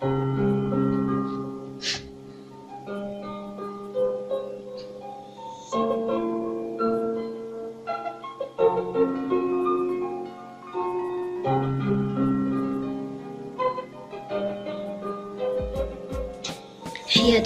حياة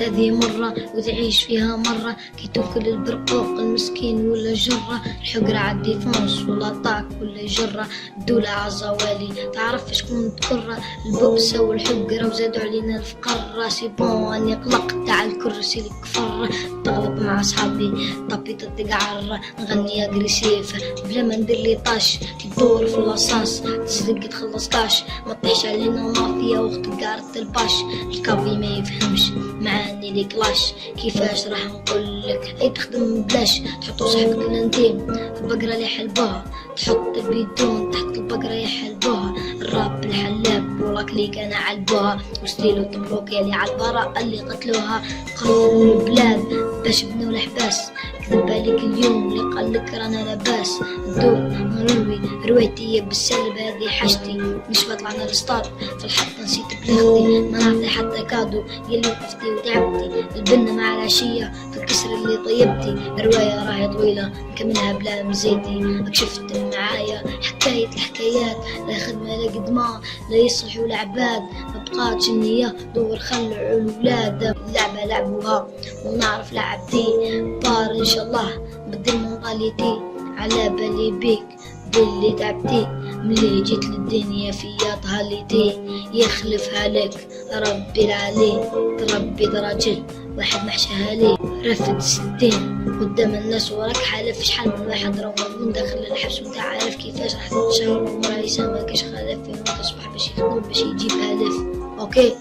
هذه مرة وتعيش فيها مرة، كي توكل البرقوق المسكين ولا جرة، الحقرة عالديفونس ولا طاك ولا جرة، الدولة عالزوالي تعرف شكون تكرة، البؤسة والحقرة وزادوا علينا الفقرة، سي بون اني قلقت تاع الكرسي الكفرة، تغلط مع صحابي طبي تدق عرة، نغني اجريسيف بلا ما ندير لي طاش، كي تدور في لاصاص تزلق تخلص طاش، ما طيحش علينا مافيا وقت قارت الباش، الكافي ما يفهمش معاني لي كلاش، كيفاش راح نقولك اي تخدم بلاش، تحطو صاحبك الانتيم البقرة اللي حلبوها، تحط البيدون تحت البقرة يحلبوها، الراب الحلاب وراكليك انا علبوها، وستيلو تبلوكي اللي عالبراءة اللي قتلوها، قرروا البلاد باش بنوا الحباس، كذب عليك اليوم اللي قالك رانا لاباس، الدور نروي روايتي بالسلب هذه حاجتي، مش بطلعنا الاسطاد في الحط نسيت بلغتي، ما نعطي حتى كادو يلي وقفتي وتعبتي، البنة مع العشية في الكسر اللي طيبتي، الرواية راهي طويلة نكملها بلا مزيتي، شفت معايا حكاية الحكايات، لا خدمة لا قدمة لا يصلحوا العباد، ما بقاتش النية دور خلعوا الولاد، اللعبة لعبوها ونعرف لعبتي، بار ان شاء الله بدل منطاليتي، على بالي بيك باللي تعبتي، ملي جيت للدنيا فيا طهليتي، يخلفها لك ربي العلي، تربي راجل واحد محشاها لي، رفد 60 قدام الناس وراك حالف، شحال من واحد روح من داخل الحبس وانت عارف كيفاش راح تتشهر، ومرايسة ما كاش خلاف فين تصبح باش يخدم باش يجيب آلاف. اوكي